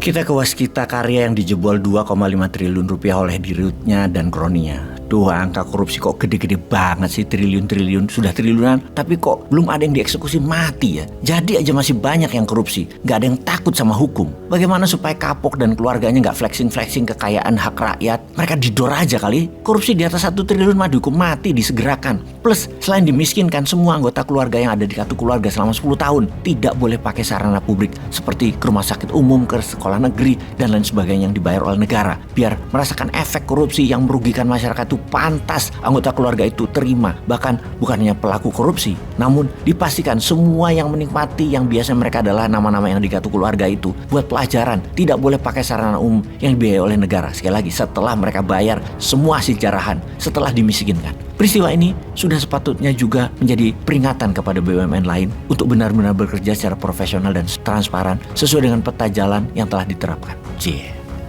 Kita ke Waskita Karya yang dijebol 2,5 triliun rupiah oleh dirutnya dan kroninya. Duh, angka korupsi kok gede-gede banget sih, triliun-triliun, sudah triliunan, tapi kok belum ada yang dieksekusi mati ya. Jadi aja masih banyak yang korupsi, gak ada yang takut sama hukum. Bagaimana supaya kapok dan keluarganya gak flexing-flexing kekayaan hak rakyat? Mereka didor aja kali. Korupsi di atas 1 triliun mah dihukum mati, disegerakan. Plus, selain dimiskinkan, semua anggota keluarga yang ada di kartu keluarga selama 10 tahun tidak boleh pakai sarana publik seperti ke rumah sakit umum, ke sekolah negeri, dan lain sebagainya yang dibayar oleh negara. Biar merasakan efek korupsi yang merugikan masyarakat itu pantas anggota keluarga itu terima. Bahkan bukan hanya pelaku korupsi, namun dipastikan semua yang menikmati yang biasanya mereka adalah nama-nama yang di kartu keluarga itu buat pelajaran, tidak boleh pakai sarana umum yang dibiayai oleh negara. Sekali lagi, setelah mereka bayar semua hasil jarahan, setelah dimiskinkan. Peristiwa ini sudah sepatutnya juga menjadi peringatan kepada BUMN lain untuk benar-benar bekerja secara profesional dan transparan sesuai dengan peta jalan yang telah diterapkan.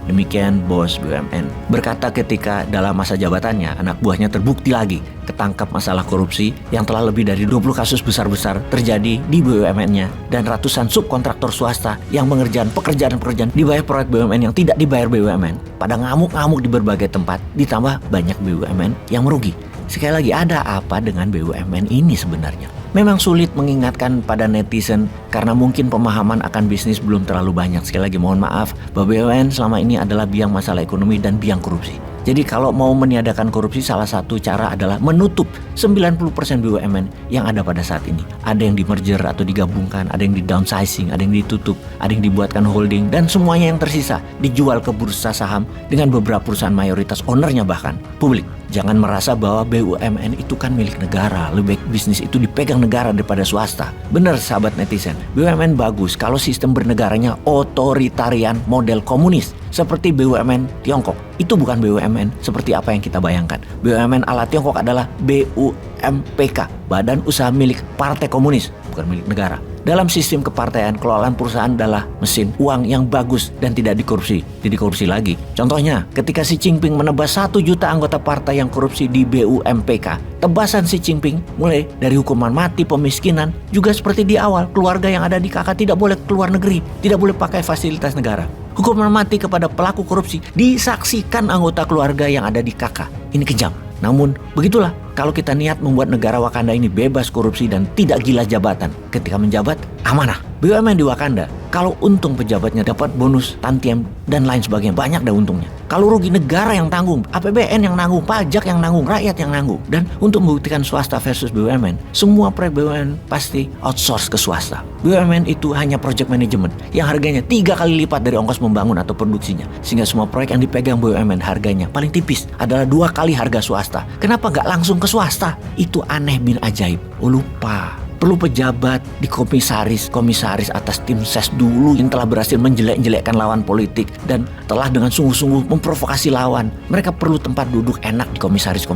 Demikian bos BUMN berkata ketika dalam masa jabatannya anak buahnya terbukti lagi ketangkap masalah korupsi yang telah lebih dari 20 kasus besar-besar terjadi di BUMN-nya dan ratusan subkontraktor swasta yang mengerjakan pekerjaan-pekerjaan di bawah proyek BUMN yang tidak dibayar BUMN pada ngamuk-ngamuk di berbagai tempat, ditambah banyak BUMN yang merugi. Sekali lagi, ada apa dengan BUMN ini sebenarnya? Memang sulit mengingatkan pada netizen karena mungkin pemahaman akan bisnis belum terlalu banyak. Sekali lagi mohon maaf bahwa BUMN selama ini adalah biang masalah ekonomi dan biang korupsi. Jadi kalau mau meniadakan korupsi, salah satu cara adalah menutup 90% BUMN yang ada pada saat ini. Ada yang di-merger atau digabungkan, ada yang di-downsizing, ada yang ditutup, ada yang dibuatkan holding, dan semuanya yang tersisa dijual ke bursa saham dengan beberapa perusahaan mayoritas ownernya bahkan publik. Jangan merasa bahwa BUMN itu kan milik negara, lebih baik bisnis itu dipegang negara daripada swasta. Benar sahabat netizen, BUMN bagus kalau sistem bernegaranya otoritarian model komunis seperti BUMN Tiongkok. Itu bukan BUMN seperti apa yang kita bayangkan. BUMN ala Tiongkok adalah BUMPK, Badan Usaha Milik Partai Komunis, bukan milik negara. Dalam sistem kepartaian, kelolaan perusahaan adalah mesin uang yang bagus dan tidak dikorupsi. Dikorupsi lagi. Contohnya, ketika Xi Jinping menebas 1 juta anggota partai yang korupsi di BUMPK, tebasan Xi Jinping mulai dari hukuman mati, pemiskinan, juga seperti di awal, keluarga yang ada di KK tidak boleh keluar negeri, tidak boleh pakai fasilitas negara. Hukuman mati kepada pelaku korupsi disaksikan anggota keluarga yang ada di KK. Ini kejam. Namun, begitulah kalau kita niat membuat negara Wakanda ini bebas korupsi dan tidak gila jabatan. Ketika menjabat, amanah. BUMN di Wakanda, kalau untung pejabatnya dapat bonus, tantiem, dan lain sebagainya, banyak dah untungnya. Kalau rugi, negara yang tanggung, APBN yang nanggung, pajak yang nanggung, rakyat yang nanggung. Dan untuk membuktikan swasta versus BUMN, semua proyek BUMN pasti outsource ke swasta. BUMN itu hanya project management yang harganya 3 kali lipat dari ongkos membangun atau produksinya. Sehingga semua proyek yang dipegang BUMN harganya paling tipis adalah 2 kali harga swasta. Kenapa nggak langsung ke swasta? Itu aneh bin ajaib. Oh, lupa. Perlu pejabat di komisaris atas tim ses dulu yang telah berhasil menjelek-jelekkan lawan politik dan telah dengan sungguh-sungguh memprovokasi lawan. Mereka perlu tempat duduk enak di komisaris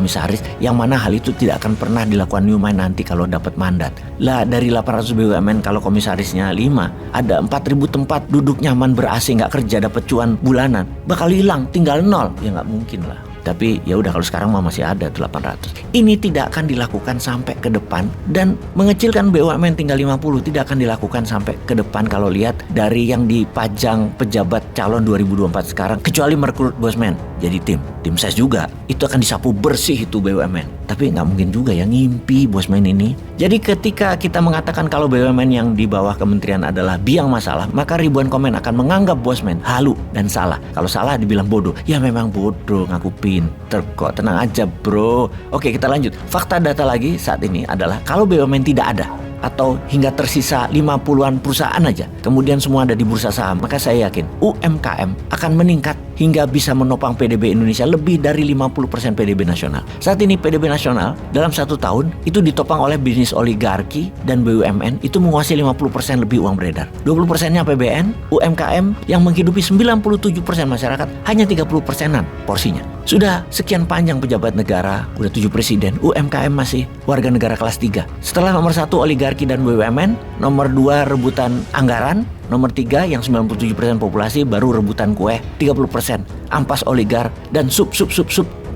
yang mana hal itu tidak akan pernah dilakukan Newman nanti kalau dapat mandat. Lah dari 800 BUMN kalau komisarisnya 5, ada 4.000 tempat duduk nyaman ber-AC nggak kerja dapat cuan bulanan. Bakal hilang, tinggal 0. Ya nggak mungkin lah. Tapi ya udah, kalau sekarang mah masih ada 800. Ini tidak akan dilakukan sampai ke depan, dan mengecilkan BUMN tinggal 50 tidak akan dilakukan sampai ke depan kalau lihat dari yang dipajang pejabat calon 2024 sekarang, kecuali merekrut bosman jadi tim ses juga. Itu akan disapu bersih itu BUMN. Tapi nggak mungkin juga ya ngimpi bosman ini. Jadi ketika kita mengatakan kalau BUMN yang di bawah kementerian adalah biang masalah, maka ribuan komen akan menganggap bosman halu dan salah. Kalau salah dibilang bodoh. Ya memang bodoh, ngaku pinter kok, tenang aja bro. Oke, kita lanjut. Fakta data lagi saat ini adalah kalau BUMN tidak ada atau hingga tersisa 50-an perusahaan aja, kemudian semua ada di bursa saham, maka saya yakin UMKM akan meningkat hingga bisa menopang PDB Indonesia lebih dari 50% PDB nasional. Saat ini PDB nasional dalam 1 tahun itu ditopang oleh bisnis oligarki dan BUMN itu menguasai 50% lebih uang beredar. 20%-nya APBN, UMKM yang menghidupi 97% masyarakat hanya 30%-an porsinya. Sudah sekian panjang pejabat negara, udah 7 presiden, UMKM masih warga negara kelas 3. Setelah nomor 1 oligarki dan BUMN, nomor 2 rebutan anggaran, nomor 3 yang 97% populasi baru rebutan kue 30%, ampas oligar dan sub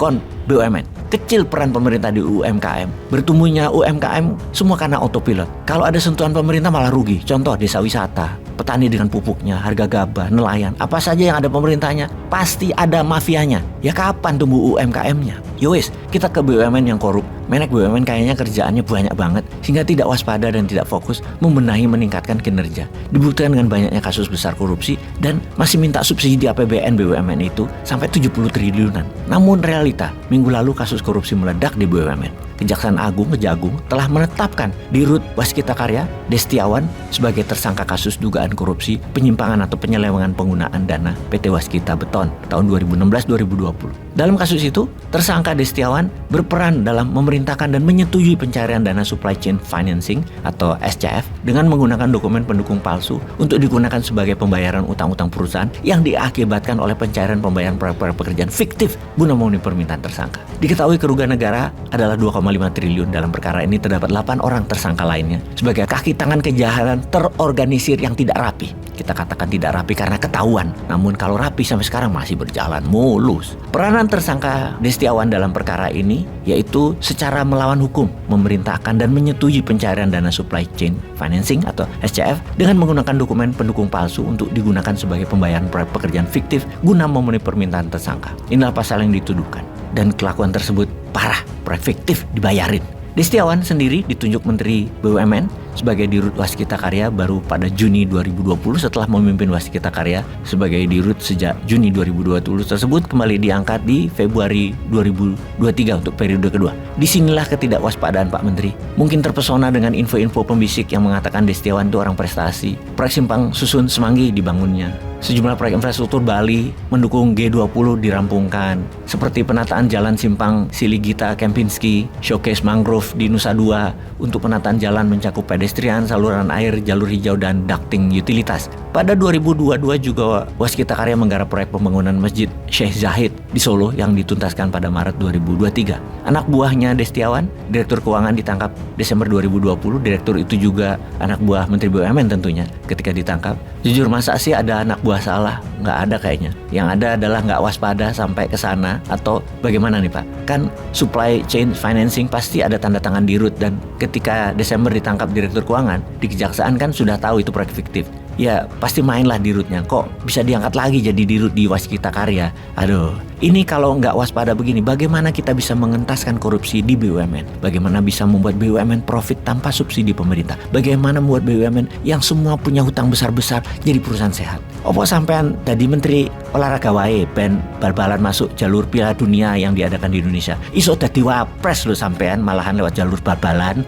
kon BUMN. Kecil peran pemerintah di UMKM. Bertumbuhnya UMKM semua karena autopilot. Kalau ada sentuhan pemerintah malah rugi. Contoh desa wisata, petani dengan pupuknya, harga gabah, nelayan, apa saja yang ada pemerintahnya, pasti ada mafianya. Ya kapan tumbuh UMKM-nya? Yowes, kita ke BUMN yang korup. Menek BUMN kayaknya kerjaannya banyak banget, sehingga tidak waspada dan tidak fokus membenahi meningkatkan kinerja. Dibuktikan dengan banyaknya kasus besar korupsi dan masih minta subsidi APBN BUMN itu sampai 70 triliunan. Namun realita, minggu lalu kasus korupsi meledak di BUMN. Kejaksaan Agung Kejagung telah menetapkan Dirut Waskita Karya Destiawan sebagai tersangka kasus dugaan korupsi penyimpangan atau penyelewengan penggunaan dana PT Waskita Beton tahun 2016-2020. Dalam kasus itu, tersangka Destiawan berperan dalam memerintahkan dan menyetujui pencarian dana supply chain financing atau SCF dengan menggunakan dokumen pendukung palsu untuk digunakan sebagai pembayaran utang-utang perusahaan yang diakibatkan oleh pencairan pembayaran proyek-proyek pekerjaan fiktif guna memenuhi permintaan tersangka. Diketahui kerugian negara adalah 2,5 triliun. Dalam perkara ini terdapat 8 orang tersangka lainnya sebagai kaki tangan kejahatan terorganisir yang tidak rapi. Kita katakan tidak rapi karena ketahuan, namun kalau rapi sampai sekarang masih berjalan mulus. Peranan tersangka Destiawan dalam perkara ini yaitu secara melawan hukum, memerintahkan dan menyetujui pencairan dana supply chain financing atau SCF dengan menggunakan dokumen pendukung palsu untuk digunakan sebagai pembayaran proyek pekerjaan fiktif guna memenuhi permintaan tersangka. Inilah pasal yang dituduhkan dan kelakuan tersebut parah, proyek fiktif dibayarin. Destiawan sendiri ditunjuk Menteri BUMN sebagai Dirut Waskita Karya baru pada Juni 2020 setelah memimpin Waskita Karya sebagai Dirut sejak Juni 2020 tersebut kembali diangkat di Februari 2023 untuk periode kedua. Disinilah ketidakwaspadaan Pak Menteri. Mungkin terpesona dengan info-info pembisik yang mengatakan Destiawan itu orang prestasi. Proyek Simpang Susun Semanggi dibangunnya. Sejumlah proyek infrastruktur Bali mendukung G20 dirampungkan, seperti penataan jalan Simpang Siligita Kempinski, showcase mangrove di Nusa Dua untuk penataan jalan mencakup pedestrian, saluran air, jalur hijau, dan ducting utilitas. Pada 2022 juga Waskita Karya menggarap proyek pembangunan Masjid Syekh Zahid di Solo yang dituntaskan pada Maret 2023. Anak buahnya Destiawan, Direktur Keuangan ditangkap Desember 2020. Direktur itu juga anak buah Menteri BUMN tentunya ketika ditangkap. Jujur masa sih ada anak buah salah? Nggak ada kayaknya. Yang ada adalah nggak waspada sampai ke sana atau bagaimana nih Pak? Kan supply chain financing pasti ada tanda tangan Dirut dan ketika Desember ditangkap Direktur Keuangan, di Kejaksaan kan sudah tahu itu proyek fiktif. Ya pasti mainlah Dirutnya, kok bisa diangkat lagi jadi Dirut di Waskita Karya. Aduh, ini kalau nggak waspada begini, bagaimana kita bisa mengentaskan korupsi di BUMN? Bagaimana bisa membuat BUMN profit tanpa subsidi pemerintah? Bagaimana membuat BUMN yang semua punya hutang besar-besar jadi perusahaan sehat? Opo sampean tadi Menteri Olahraga wae ben bal-balan masuk jalur Piala Dunia yang diadakan di Indonesia. Iso dadi wapres lo sampean malahan lewat jalur bal-balan.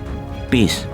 Peace.